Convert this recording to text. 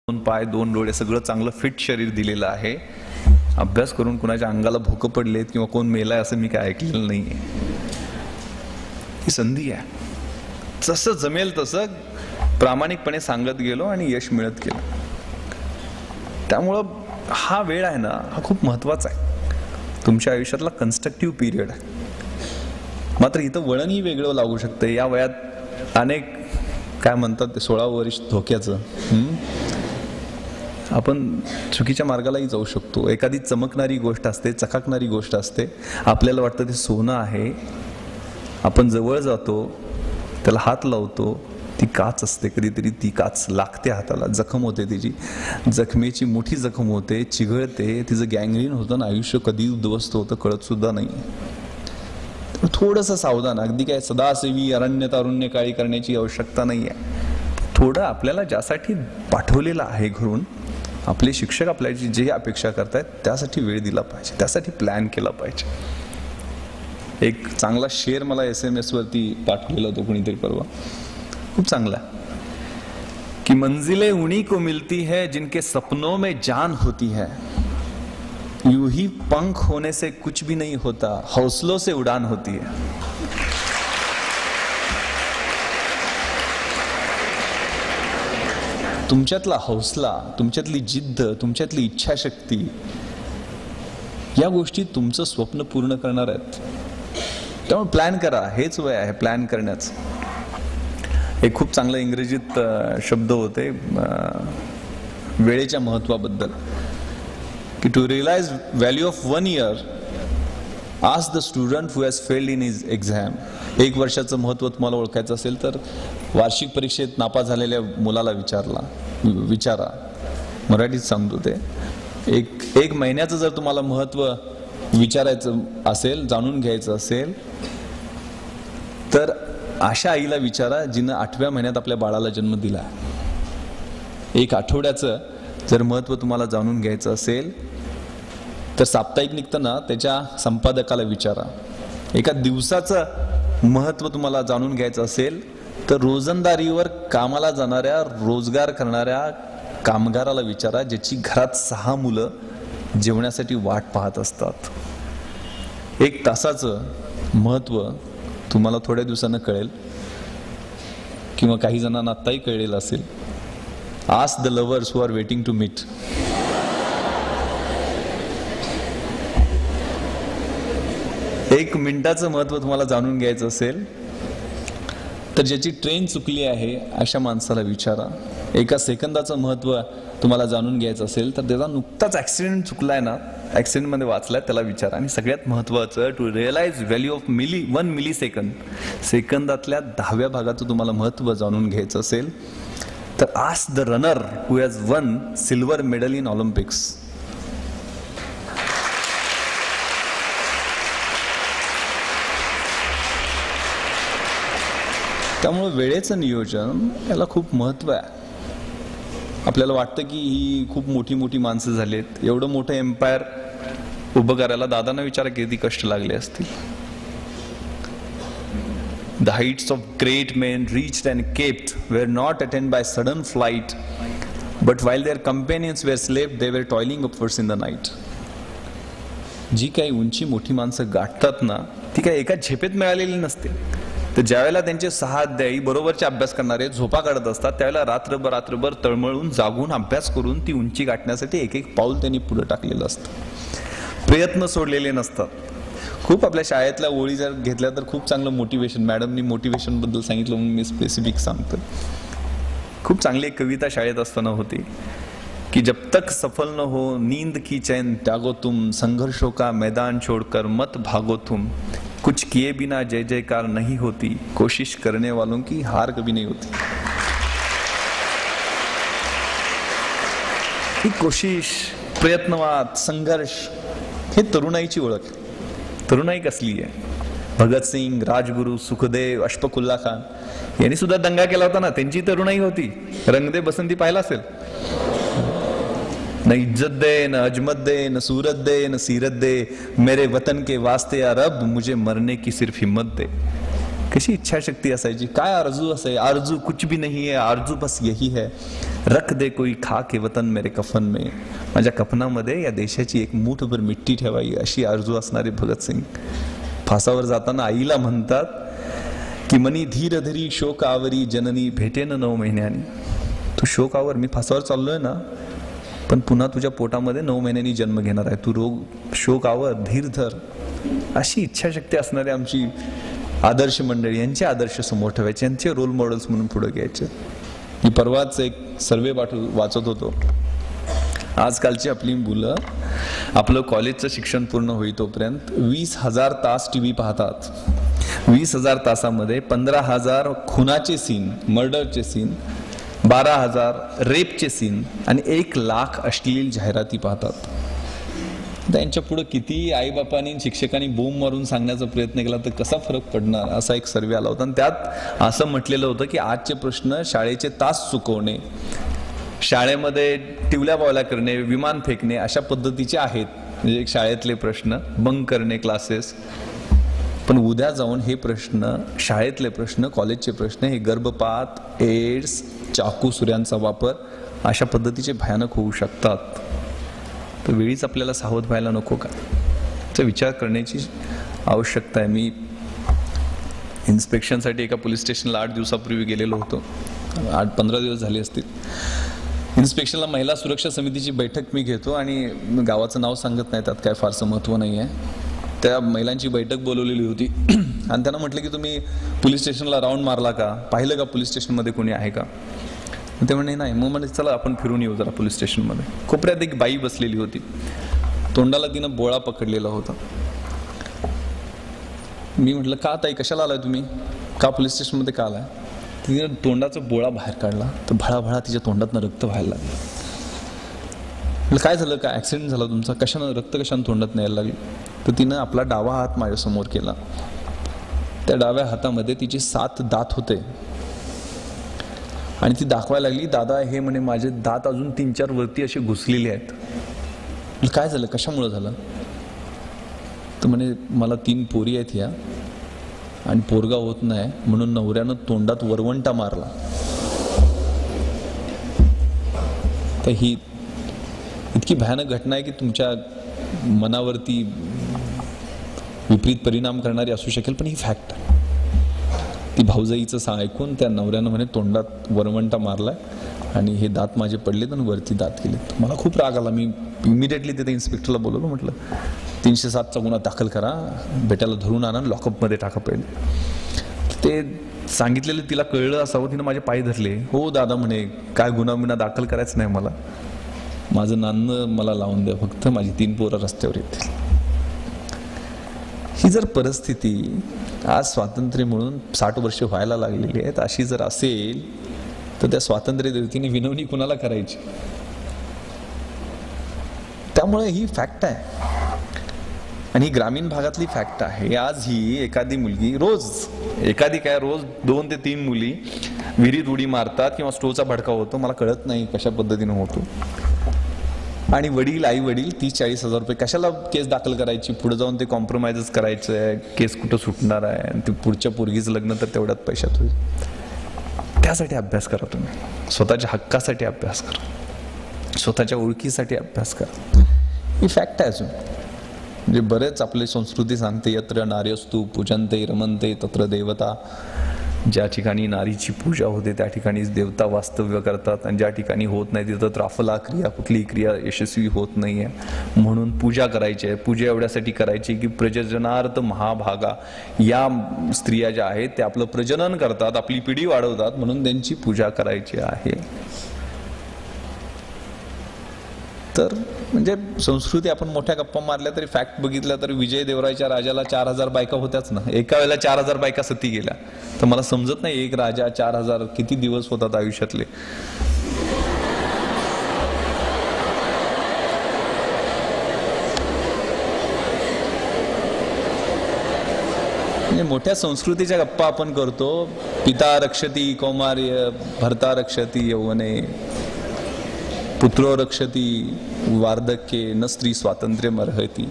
2 पाय 2 डोळे सगळं चांगलं फिट शरीर दिलेलं आहे. अभ्यास करून कुणाच्या अंगाला भोकं पडलेत किंवा कोण मेलाय असं मी काय ऐकलेलं नाहीये. ही संधी आहे. जसं जमेल तसं प्रामाणिकपणे सांगत गेलो आणि यश मिळत गेलं. त्यामुळं हा वेळ आहे ना, हा खूप महत्वाचा आहे. तुमच्या आयुष्यातला कन्स्ट्रक्टिव्ह पिरियड आहे. मात्र इथं वळणही वेगळं लागू शकतं. या वयात अनेक काय म्हणतात ते 16 वर्ष धोक्याचं, आपण चुकीच्या मार्गालाही जाऊ शकतो. एखादी चमकणारी गोष्ट असते, चकाकणारी गोष्ट असते, आपल्याला वाटतं ते सोनं आहे. आपण जवळ जातो, त्याला हात लावतो, ती काच असते. कधीतरी ती काच लागते हाताला, जखम होते, तिची जखमेची मोठी जखम होते, चिघळते, तिचं गँग्रीन होतं, आयुष्य कधी उद्ध्वस्त होतं कळत सुद्धा नाही. थोडंसं सावधान. अगदी काय सदासेवी अरण्य तारुण्य काळी करण्याची आवश्यकता नाही आहे. थोडं आपल्याला ज्यासाठी पाठवलेलं आहे घरून, आपले शिक्षक आपल्याची जे अपेक्षा करतायत त्यासाठी वेळ दिला पाहिजे, त्यासाठी प्लॅन केला पाहिजे. एक चांगला शेर मला SMS वरती पाठवलेला होता कोणीतरी परवा, खूप चांगला, की मंजिलें उन्हीं को मिलती है जिनके सपनों में जान होती है. यूं ही पंख होने से कुछ भी नहीं होता, हौसलों से उड़ान होती है. तुमच्यातला हौसला, तुमच्यातली जिद्द, तुमच्यातली इच्छाशक्ती, या गोष्टी तुमचं स्वप्न पूर्ण करणार आहेत. त्यामुळे प्लॅन करा. हेच वय आहे प्लॅन करण्याचं. एक खूप चांगलं इंग्रजीत शब्द होते वेळेच्या महत्वाबद्दल, की to realize value of 1 year, ask the student who has failed in his exam. 1 वर्षाचं महत्त्व तुम्हाला ओळखायचं असेल तर वार्षिक परीक्षेत नापास झालेल्या मुलाला विचारा. मराठीत सांगतो ते. एक महिन्याचं जर तुम्हाला महत्त्व विचारायचं असेल, जाणून घ्यायचं असेल, तर अशा आईला विचारा जिनं 8व्या महिन्यात आपल्या बाळाला जन्म दिला. 1 आठवड्याचं जर महत्त्व तुम्हाला जाणून घ्यायचं असेल तर साप्ताहिक निघतं ना, त्याच्या संपादकाला विचारा. 1 दिवसाचं महत्त्व तुम्हाला जाणून घ्यायचं असेल तर रोजंदारीवर कामाला जाणाऱ्या, रोजगार करणाऱ्या कामगाराला विचारा, ज्याची घरात 6 मुलं जेवण्यासाठी वाट पाहत असतात. 1 तासाचं महत्त्व तुम्हाला थोड्या दिवसानं कळेल, किंवा काही जणांना आत्ताही कळलेलं असेल. Ask the lovers who are waiting to meet. एक मिनिटाचं महत्त्व तुम्हाला जाणून घ्यायचं असेल तर ज्याची ट्रेन चुकली आहे अशा माणसाला विचारा. 1 सेकंदाचं महत्त्व तुम्हाला जाणून घ्यायचं असेल तर त्याचा नुकताच ऍक्सिडेंट चुकलाय ना, ऍक्सिडेंटमध्ये वाचलाय, त्याला विचारा. आणि सगळ्यात महत्त्वाचं, to realize value of 1 millisecond, सेकंदातल्या 10व्या भागाचं तुम्हाला महत्त्व जाणून घ्यायचं असेल तर ask the runner who has won silver medal in Olympics. त्यामुळे वेळेचं नियोजन याला खूप महत्त्व आहे. आपल्याला वाटतं की ही खूप मोठी मोठी माणसं झालीत, एवढं मोठं एम्पायर उभं करायला दादांना विचारा किती कष्ट लागले असतील. The heights of great men reached and kept were not attained by sudden flight, but while their companions were slept, they were toiling upwards in the night. जी काही उंची मोठी माणसं गाठतात ना, ती काही एका झेपेत मिळालेली नसते. तर ज्यावेळेला त्यांचे 6 अध्यायी बरोबरचे अभ्यास करणारे झोपा काढत असतात, त्यावेळेला रात्रभर तळमळून जागून अभ्यास करून ती उंची गाठण्यासाठी एक पाऊल त्यांनी पुढे टाकलेलं असतं. प्रयत्न सोडलेले नसतात. खूप आपल्या शाळेतल्या ओळी जर घेतल्या तर खूप चांगलं मोटिवेशन, मॅडमनी मोटिवेशन बद्दल सांगितलं म्हणून मी स्पेसिफिक सांगतो. खूप चांगली एक कविता शाळेत असताना होती, की जब तक सफल न हो नींद की चैन त्यागो तुम, संघर्षों का मैदान छोड़कर मत भागो तुम, कुछ किए बिना जय जयकार नहीं होती, कोशिश करने वालों की हार कभी नहीं होती. ही कोशिश, प्रयत्नवाद, संघर्ष, हे तरुणाईची ओळख. तरुणाई कसली आहे? भगतसिंग, राजगुरू, सुखदेव, अशफाकुल्ला खान यांनी सुद्धा दंगा केला होता ना, त्यांची तरुणाई होती. रंग दे बसंती पाहिला असेल. न इज्जत दे, न अजमत दे, न सूरत दे, न सीरत दे, मेरे वतन के वास्ते या रब मुझे मरने की सिर्फ हिम्मत दे. कशी इच्छाशक्ती असायची, काय आरजू असाय, आरजू कुछ भी नहीं है, आरजू बस यही है, रख दे कोई खाक वतन मेरे कफन में, माझ्या कफनामध्ये या देशाची एक मूठभर मिट्टी ठेवावी अशी आरजू असणारे भगतसिंग फासावर जाताना आईला म्हणतात की मनी धीर धरी शोकावरी जननी भेटेन 9 महिन्यांनी. तू शोकावर, मी फासावर चाललोय ना, पण पुन्हा तुझ्या पोटामध्ये 9 महिन्यांनी जन्म घेणार आहे, तू शोकावर, धीर धर. अशी इच्छाशक्ती असणारी आमची आदर्श मंडळी, यांचे आदर्श समोर ठेवायचे, यांचे रोल मॉडेल्स म्हणून पुढे घ्यायचे. मी परवाच एक सर्वे वाचत होतो. आजकालची आपली मुलं आपलं कॉलेजचं शिक्षण पूर्ण होई तोपर्यंत 20,000 तास टीव्ही पाहतात. 20,000 तासामध्ये 15,000 खुनाचे सीन, मर्डरचे सीन, 12,000 रेपचे सीन आणि 1,00,000 अश्लील जाहिराती पाहतात. त्यांच्या पुढे किती आईबापांनी शिक्षकांनी बोंब मारून सांगण्याचा प्रयत्न केला तर कसा फरक पडणार, असा एक सर्वे आला होता. आणि त्यात असं म्हटलेलं होतं की आजचे प्रश्न शाळेचे तास चुकवणे, शाळेमध्ये टिवल्या बावल्या करणे, विमान फेकणे अशा पद्धतीचे आहेत, म्हणजे शाळेतले प्रश्न, बंक करणे क्लासेस. पण उद्या जाऊन हे प्रश्न, शाळेतले प्रश्न, कॉलेजचे प्रश्न, हे गर्भपात, एड्स, चाकू सुऱ्यांचा वापर अशा पद्धतीचे भयानक होऊ शकतात. तर वेळीच आपल्याला सावध व्हायला नको का, याचा विचार करण्याची आवश्यकता आहे. मी इन्स्पेक्शनसाठी एका पोलीस स्टेशनला 8 दिवसापूर्वी गेलेलो होतो. 8-15 दिवस झाले असतील. इन्स्पेक्शनला महिला सुरक्षा समितीची बैठक मी घेतो आणि गावाचं नाव सांगत नाही, त्यात काय फारसं महत्त्व नाही आहे. त्या महिलांची बैठक बोलवलेली होती आणि त्यांना म्हटलं की तुम्ही पोलीस स्टेशनला राऊंड मारला का, पाहिलं का पोलीस स्टेशनमध्ये कोणी आहे का. ते म्हणे नाही. मग म्हणजे चला आपण फिरून येऊ जरा पोलीस स्टेशनमध्ये. कोपऱ्यात एक बाई बसलेली होती, तोंडाला तिनं बोळा पकडलेला होता. मी म्हटलं का ताई, कशाला आलाय तुम्ही, का पोलीस स्टेशनमध्ये का आलाय. तिनं तोंडाचा बोळा बाहेर काढला तर भळाभळा तिच्या तोंडातनं रक्त व्हायला लागलं. म्हटलं काय झालं, काय ॲक्सिडेंट झाला तुमचा, कशानं रक्त कशानं तोंडात न्यायला लागली. तर तिनं आपला डावा हात माझ्यासमोर केला. त्या डाव्या हातामध्ये तिचे 7 दात होते आणि ती दाखवायला लागली, दादा हे म्हणे माझे दात अजून 3-4 वरती असे घुसलेले आहेत. काय झालं, कशामुळे झालं. तर म्हणे मला 3 पोरी आहेत ह्या आणि पोरगा होत नाही म्हणून नवऱ्यानं तोंडात वरवंटा मारला. तर ही इतकी भयानक घटना आहे की तुमच्या मनावरती विपरीत परिणाम करणारी असू शकेल, पण ही फॅक्ट. ती भाऊजाईचं ऐकून त्या नवऱ्यानं म्हणे तोंडात वरवंटा मारलाय आणि हे दात माझे पडलेत आणि वरती दात गेलेत. मला खूप राग आला. मी इमिडिएटली तिथे इन्स्पेक्टरला बोलवलं, म्हटलं 307चा गुन्हा दाखल करा, बेट्याला धरून आणा, लॉकअपमध्ये टाका पहिले. ते सांगितलेलं तिला कळलं असावं, तिनं माझे पाय धरले. हो दादा म्हणे काय गुन्हा दाखल करायचं नाही मला, माझं नाणं मला लावून द्या फक्त, माझी 3 पोरं रस्त्यावर येतील. ही जर परिस्थिती आज स्वातंत्र्य म्हणून 60 वर्ष व्हायला लागलेली आहेत, अशी जर असेल तर त्या स्वातंत्र्य देवतेने विनवणी कुणाला करायची. त्यामुळे ही फॅक्ट आहे आणि ही ग्रामीण भागातली फॅक्ट आहे. आज ही एखादी मुलगी रोज 2 ते 3 मुली विहिरीत उडी मारतात किंवा स्टोचा भडका होतो, मला कळत नाही कशा पद्धतीने होतो. आणि आई वडील 30-40 हजार रुपये कशाला केस दाखल करायची, पुढे जाऊन ते कॉम्प्रोमाइजच करायचं आहे, केस कुठं सुटणार आहे आणि ते पुढच्या पोरगीचं लग्न तर तेवढ्यात पैशात होईल. त्यासाठी अभ्यास करा तुम्ही, स्वतःच्या हक्कासाठी अभ्यास करा, स्वतःच्या ओळखीसाठी अभ्यास करा. ही फॅक्ट आहे. अजून म्हणजे बरेच आपली संस्कृती सांगते, यत्र नार्यस्तु पूजन्ते रमन्ते तत्र देवता. ज्या ठिकाणी नारीची पूजा होते त्या ठिकाणीच देवता वास्तव्य करतात आणि ज्या ठिकाणी होत नाही तिथं त्राफला क्रिया, कुठलीही क्रिया यशस्वी होत नाही आहे. म्हणून पूजा करायची आहे. पूजा एवढ्यासाठी करायची की प्रजननार्थ महाभागा या स्त्रिया ज्या आहेत त्या आपलं प्रजनन करतात, आपली पिढी वाढवतात, म्हणून त्यांची पूजा करायची आहे. तर म्हणजे संस्कृती आपण मोठ्या गप्पा मारल्या तरी फॅक्ट बघितल्या तर विजय देवरायच्या राजाला 4000 बायका होत्याच ना. एका वेळेला 4000 बायका सती गेल्या. तर मला समजत नाही एक राजा 4000 किती दिवस होतात आयुष्यातले. मोठ्या संस्कृतीच्या गप्पा आपण करतो. पिता रक्षती कौमार्य, भर्ता रक्षती यौवने, पुत्रो रक्षती वार्धक्ये, न स्त्री स्वातंत्र्यमर्हति.